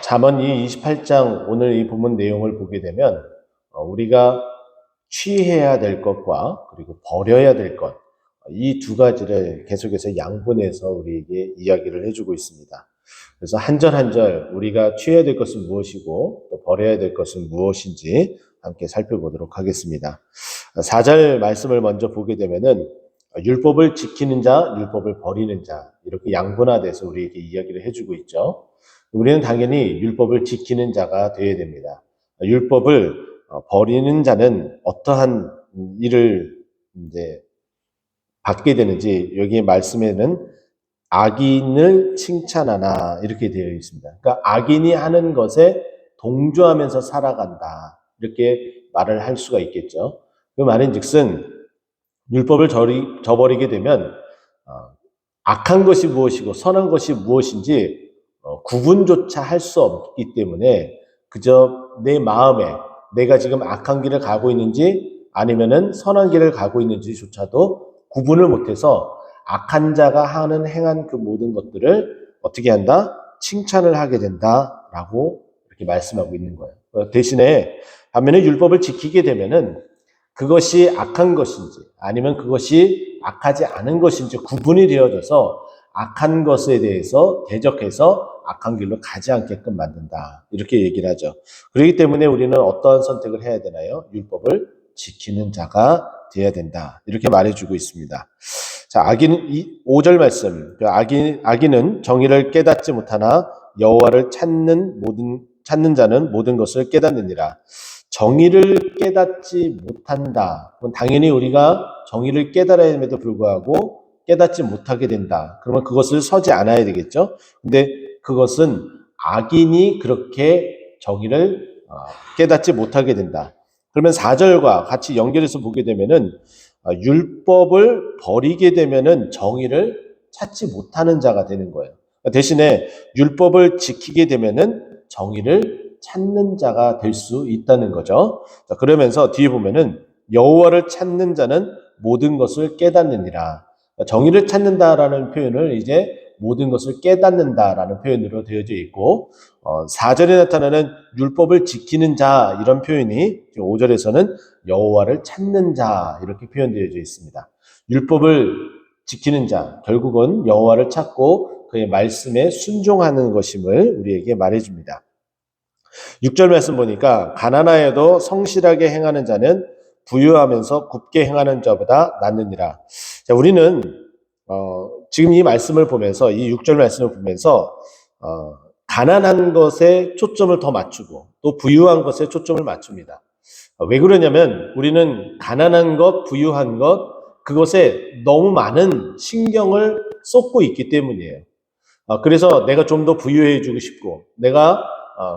잠언이 28장 오늘 이 본문 내용을 보게 되면 우리가 취해야 될 것과 그리고 버려야 될 것, 이 두 가지를 계속해서 양분해서 우리에게 이야기를 해주고 있습니다. 그래서 한 절 한 절 우리가 취해야 될 것은 무엇이고 또 버려야 될 것은 무엇인지 함께 살펴보도록 하겠습니다. 4절 말씀을 먼저 보게 되면은 율법을 지키는 자, 율법을 버리는 자, 이렇게 양분화돼서 우리에게 이야기를 해주고 있죠. 우리는 당연히 율법을 지키는 자가 되어야 됩니다. 율법을 버리는 자는 어떠한 일을 이제 받게 되는지 여기 말씀에는 악인을 칭찬하나 이렇게 되어 있습니다. 그러니까 악인이 하는 것에 동조하면서 살아간다 이렇게 말을 할 수가 있겠죠. 그 말인즉슨 율법을 저버리게 되면 악한 것이 무엇이고 선한 것이 무엇인지 구분조차 할 수 없기 때문에 그저 내 마음에 내가 지금 악한 길을 가고 있는지 아니면은 선한 길을 가고 있는지조차도 구분을 못해서 악한 자가 행한 그 모든 것들을 어떻게 한다? 칭찬을 하게 된다라고 이렇게 말씀하고 있는 거예요. 대신에 반면에 율법을 지키게 되면은 그것이 악한 것인지 아니면 그것이 악하지 않은 것인지 구분이 되어져서 악한 것에 대해서 대적해서 악한 길로 가지 않게끔 만든다. 이렇게 얘기를 하죠. 그렇기 때문에 우리는 어떠한 선택을 해야 되나요? 율법을 지키는 자가 되어야 된다. 이렇게 말해주고 있습니다. 자, 악인 5절 말씀. 악인은 정의를 깨닫지 못하나 여호와를 찾는 자는 모든 것을 깨닫느니라. 정의를 깨닫지 못한다. 그럼 당연히 우리가 정의를 깨달아야 함에도 불구하고 깨닫지 못하게 된다. 그러면 그것을 서지 않아야 되겠죠. 근데 그것은 악인이 그렇게 정의를 깨닫지 못하게 된다. 그러면 4절과 같이 연결해서 보게 되면은 율법을 버리게 되면은 정의를 찾지 못하는 자가 되는 거예요. 대신에 율법을 지키게 되면은 정의를 찾는 자가 될 수 있다는 거죠. 자, 그러면서 뒤에 보면은 여호와를 찾는 자는 모든 것을 깨닫느니라. 정의를 찾는다라는 표현을 이제 모든 것을 깨닫는다라는 표현으로 되어져 있고 4절에 나타나는 율법을 지키는 자 이런 표현이 5절에서는 여호와를 찾는 자 이렇게 표현되어져 있습니다. 율법을 지키는 자 결국은 여호와를 찾고 그의 말씀에 순종하는 것임을 우리에게 말해줍니다. 6절 말씀 보니까 가난하여도 성실하게 행하는 자는 부유하면서 굽게 행하는 자보다 낫느니라. 자, 우리는 지금 이 말씀을 보면서 이 6절 말씀을 보면서 가난한 것에 초점을 더 맞추고 또 부유한 것에 초점을 맞춥니다. 왜 그러냐면 우리는 가난한 것, 부유한 것 그것에 너무 많은 신경을 쏟고 있기 때문이에요. 그래서 내가 좀 더 부유해지고 싶고 내가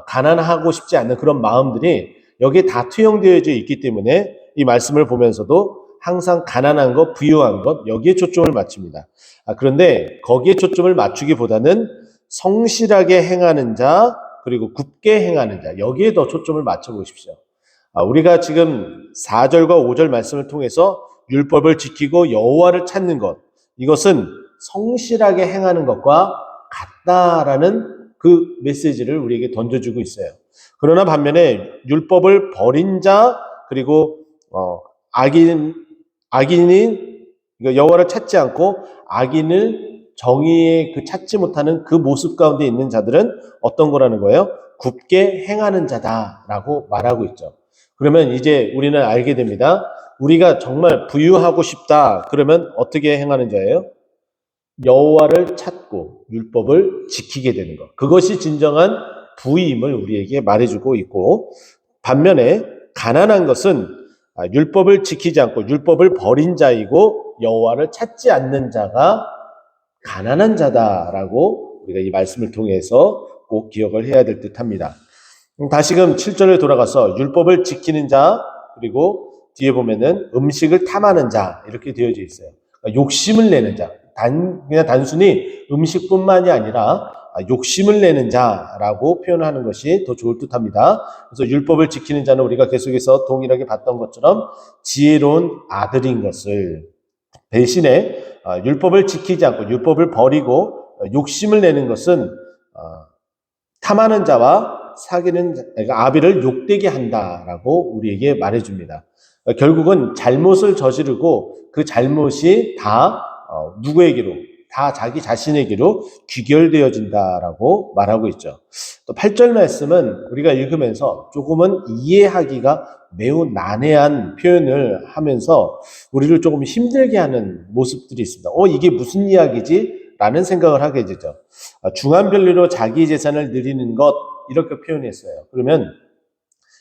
가난하고 싶지 않는 그런 마음들이 여기에 다 투영되어져 있기 때문에 이 말씀을 보면서도 항상 가난한 것, 부유한 것 여기에 초점을 맞춥니다. 그런데 거기에 초점을 맞추기보다는 성실하게 행하는 자 그리고 굽게 행하는 자 여기에 더 초점을 맞춰보십시오. 우리가 지금 4절과 5절 말씀을 통해서 율법을 지키고 여호와를 찾는 것 이것은 성실하게 행하는 것과 같다라는 그 메시지를 우리에게 던져주고 있어요. 그러나 반면에 율법을 버린 자 그리고 악인이 여호와를 찾지 않고 악인을 정의에 찾지 못하는 그 모습 가운데 있는 자들은 어떤 거라는 거예요? 굽게 행하는 자다라고 말하고 있죠. 그러면 이제 우리는 알게 됩니다. 우리가 정말 부유하고 싶다. 그러면 어떻게 행하는 자예요? 여호와를 찾고 율법을 지키게 되는 것. 그것이 진정한 부임을 우리에게 말해주고 있고 반면에 가난한 것은 율법을 지키지 않고 율법을 버린 자이고 여호와를 찾지 않는 자가 가난한 자다라고 우리가 이 말씀을 통해서 꼭 기억을 해야 될 듯합니다. 다시금 7절에 돌아가서 율법을 지키는 자 그리고 뒤에 보면은 음식을 탐하는 자 이렇게 되어져 있어요. 그러니까 욕심을 내는 자 그냥 단순히 음식뿐만이 아니라 욕심을 내는 자라고 표현하는 것이 더 좋을 듯합니다. 그래서 율법을 지키는 자는 우리가 계속해서 동일하게 봤던 것처럼 지혜로운 아들인 것을 대신에 율법을 지키지 않고 율법을 버리고 욕심을 내는 것은 탐하는 자와 사귀는 그러니까 아비를 욕되게 한다라고 우리에게 말해줍니다. 결국은 잘못을 저지르고 그 잘못이 다 누구에게로? 다 자기 자신에게로 귀결되어진다라고 말하고 있죠. 또 8절 말씀은 우리가 읽으면서 조금은 이해하기가 매우 난해한 표현을 하면서 우리를 조금 힘들게 하는 모습들이 있습니다. 이게 무슨 이야기지? 라는 생각을 하게 되죠. 중한별리로 자기 재산을 늘리는 것 이렇게 표현했어요. 그러면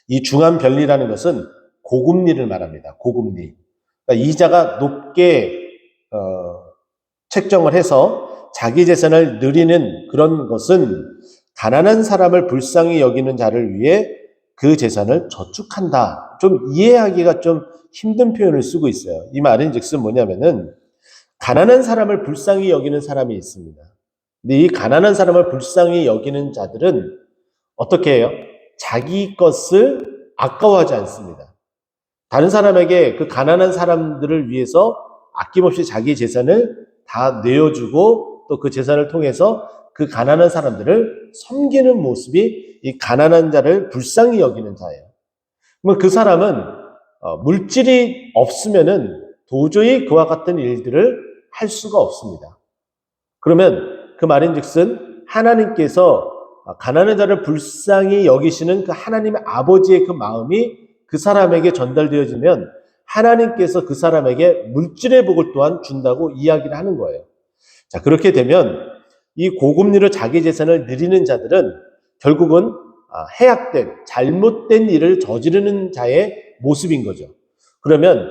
이 중한별리라는 것은 고금리를 말합니다. 고금리. 그러니까 이자가 높게 책정을 해서 자기 재산을 늘리는 그런 것은 가난한 사람을 불쌍히 여기는 자를 위해 그 재산을 저축한다. 좀 이해하기가 좀 힘든 표현을 쓰고 있어요. 이 말은 즉슨 뭐냐면은 가난한 사람을 불쌍히 여기는 사람이 있습니다. 근데 이 가난한 사람을 불쌍히 여기는 자들은 어떻게 해요? 자기 것을 아까워하지 않습니다. 다른 사람에게 그 가난한 사람들을 위해서 아낌없이 자기 재산을 다 내어주고 또 그 재산을 통해서 그 가난한 사람들을 섬기는 모습이 이 가난한 자를 불쌍히 여기는 자예요. 그러면 그 사람은 물질이 없으면은 도저히 그와 같은 일들을 할 수가 없습니다. 그러면 그 말인즉슨 하나님께서 가난한 자를 불쌍히 여기시는 그 하나님의 아버지의 그 마음이 그 사람에게 전달되어지면 하나님께서 그 사람에게 물질의 복을 또한 준다고 이야기를 하는 거예요. 자, 그렇게 되면 이 고금리로 자기 재산을 늘리는 자들은 결국은 해악된, 잘못된 일을 저지르는 자의 모습인 거죠. 그러면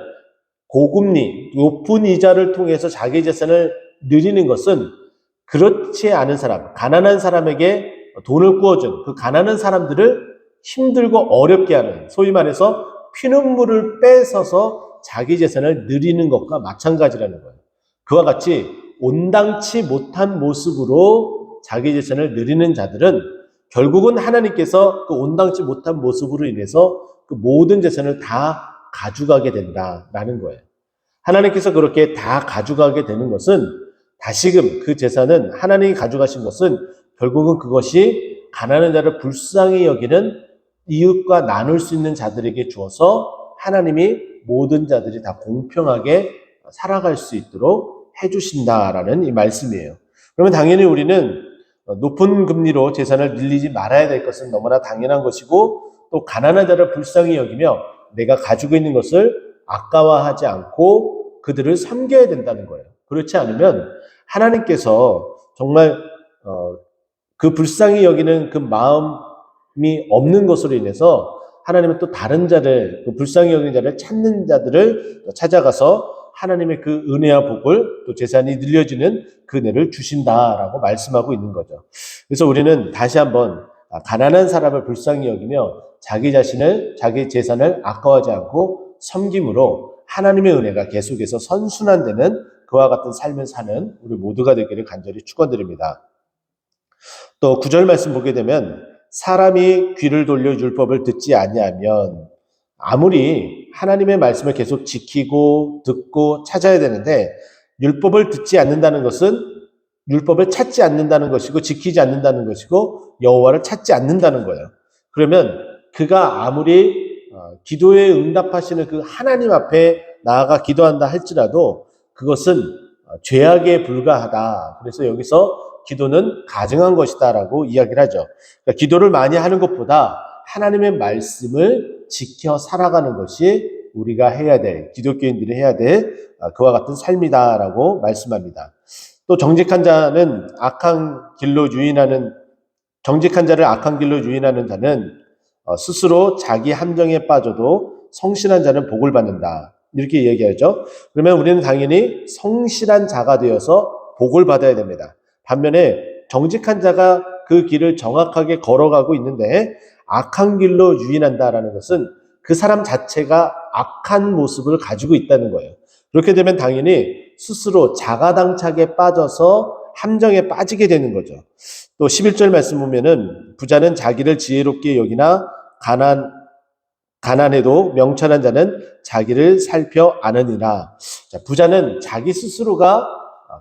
고금리, 높은 이자를 통해서 자기 재산을 늘리는 것은 그렇지 않은 사람, 가난한 사람에게 돈을 구워준 그 가난한 사람들을 힘들고 어렵게 하는, 소위 말해서 피눈물을 뺏어서 자기 재산을 늘리는 것과 마찬가지라는 거예요. 그와 같이 온당치 못한 모습으로 자기 재산을 늘리는 자들은 결국은 하나님께서 그 온당치 못한 모습으로 인해서 그 모든 재산을 다 가져가게 된다라는 거예요. 하나님께서 그렇게 다 가져가게 되는 것은 다시금 그 재산은 하나님이 가져가신 것은 결국은 그것이 가난한 자를 불쌍히 여기는 이웃과 나눌 수 있는 자들에게 주어서 하나님이 모든 자들이 다 공평하게 살아갈 수 있도록 해주신다라는 이 말씀이에요. 그러면 당연히 우리는 높은 금리로 재산을 늘리지 말아야 될 것은 너무나 당연한 것이고 또 가난한 자를 불쌍히 여기며 내가 가지고 있는 것을 아까워하지 않고 그들을 섬겨야 된다는 거예요. 그렇지 않으면 하나님께서 정말 그 불쌍히 여기는 그 마음이 없는 것으로 인해서 하나님은 또 다른 자를, 그 불쌍히 여기는 자를 찾는 자들을 찾아가서 하나님의 그 은혜와 복을 또 재산이 늘려지는 그 은혜를 주신다라고 말씀하고 있는 거죠. 그래서 우리는 다시 한번 가난한 사람을 불쌍히 여기며 자기 자신을, 자기 재산을 아까워하지 않고 섬김으로 하나님의 은혜가 계속해서 선순환되는 그와 같은 삶을 사는 우리 모두가 되기를 간절히 축원드립니다. 또 9절 말씀 보게 되면 사람이 귀를 돌려 율법을 듣지 아니하면 아무리 하나님의 말씀을 계속 지키고 듣고 찾아야 되는데 율법을 듣지 않는다는 것은 율법을 찾지 않는다는 것이고 지키지 않는다는 것이고 여호와를 찾지 않는다는 거예요. 그러면 그가 아무리 기도에 응답하시는 그 하나님 앞에 나아가 기도한다 할지라도 그것은 죄악에 불과하다. 그래서 여기서 기도는 가증한 것이다라고 이야기를 하죠. 그러니까 기도를 많이 하는 것보다 하나님의 말씀을 지켜 살아가는 것이 우리가 해야 될, 기독교인들이 해야 될 그와 같은 삶이다라고 말씀합니다. 또 정직한 자를 악한 길로 유인하는 자는 스스로 자기 함정에 빠져도 성실한 자는 복을 받는다. 이렇게 얘기하죠. 그러면 우리는 당연히 성실한 자가 되어서 복을 받아야 됩니다. 반면에 정직한 자가 그 길을 정확하게 걸어가고 있는데 악한 길로 유인한다라는 것은 그 사람 자체가 악한 모습을 가지고 있다는 거예요. 그렇게 되면 당연히 스스로 자가당착에 빠져서 함정에 빠지게 되는 거죠. 또 11절 말씀 보면은 부자는 자기를 지혜롭게 여기나 가난해도 명철한 자는 자기를 살펴 아느니라. 자, 부자는 자기 스스로가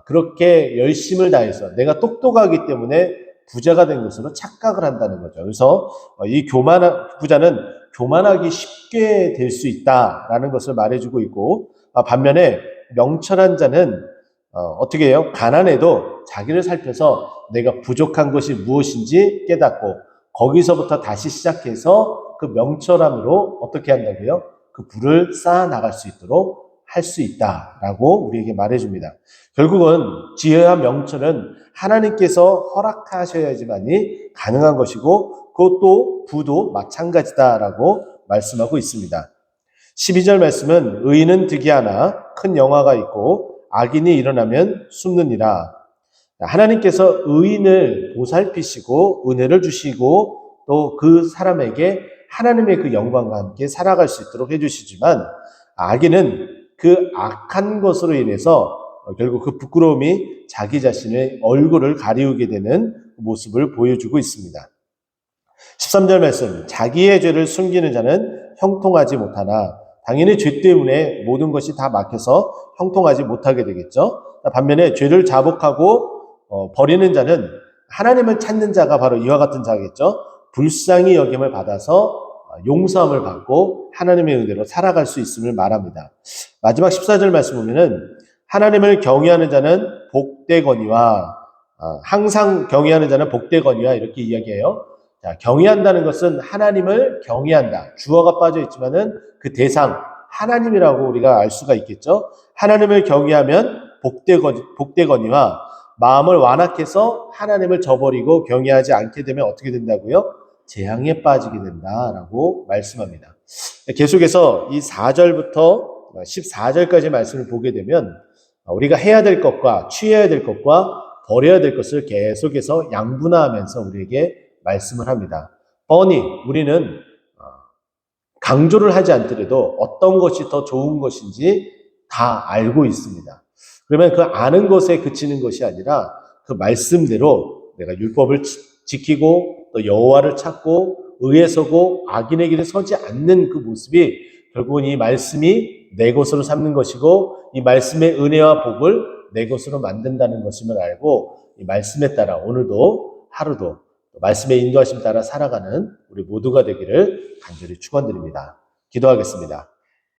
그렇게 열심을 다해서 내가 똑똑하기 때문에 부자가 된 것으로 착각을 한다는 거죠. 그래서 이 부자는 교만하기 쉽게 될 수 있다라는 것을 말해주고 있고, 반면에 명철한 자는 어떻게 해요? 가난해도 자기를 살펴서 내가 부족한 것이 무엇인지 깨닫고 거기서부터 다시 시작해서 그 명철함으로 어떻게 한다고요? 그 부를 쌓아 나갈 수 있도록 할 수 있다라고 우리에게 말해줍니다. 결국은 지혜와 명철은 하나님께서 허락하셔야지만이 가능한 것이고 그것도 부도 마찬가지다라고 말씀하고 있습니다. 12절 말씀은 의인은 득이하나 큰 영화가 있고 악인이 일어나면 숨느니라. 하나님께서 의인을 보살피시고 은혜를 주시고 또 그 사람에게 하나님의 그 영광과 함께 살아갈 수 있도록 해주시지만 악인은 그 악한 것으로 인해서 결국 그 부끄러움이 자기 자신의 얼굴을 가리우게 되는 모습을 보여주고 있습니다. 13절 말씀, 자기의 죄를 숨기는 자는 형통하지 못하나, 당연히 죄 때문에 모든 것이 다 막혀서 형통하지 못하게 되겠죠. 반면에 죄를 자복하고 버리는 자는 하나님을 찾는 자가 바로 이와 같은 자겠죠. 불쌍히 여김을 받아서 용서함을 받고 하나님의 은혜로 살아갈 수 있음을 말합니다. 마지막 14절 말씀 보면은 하나님을 경외하는 자는 복되거니와 항상 경외하는 자는 복되거니와 이렇게 이야기해요. 자, 경외한다는 것은 하나님을 경외한다. 주어가 빠져 있지만은 그 대상 하나님이라고 우리가 알 수가 있겠죠. 하나님을 경외하면 복되거니와 마음을 완악해서 하나님을 저버리고 경외하지 않게 되면 어떻게 된다고요? 재앙에 빠지게 된다라고 말씀합니다. 계속해서 이 4절부터 14절까지 말씀을 보게 되면 우리가 해야 될 것과 취해야 될 것과 버려야 될 것을 계속해서 양분화하면서 우리에게 말씀을 합니다. 뻔히 우리는 강조를 하지 않더라도 어떤 것이 더 좋은 것인지 다 알고 있습니다. 그러면 그 아는 것에 그치는 것이 아니라 그 말씀대로 내가 율법을 지키고 또 여호와를 찾고 의에 서고 악인의 길에 서지 않는 그 모습이 결국은 이 말씀이 내 것으로 삼는 것이고 이 말씀의 은혜와 복을 내 것으로 만든다는 것임을 알고 이 말씀에 따라 오늘도 하루도 말씀의 인도하심 따라 살아가는 우리 모두가 되기를 간절히 축원드립니다. 기도하겠습니다.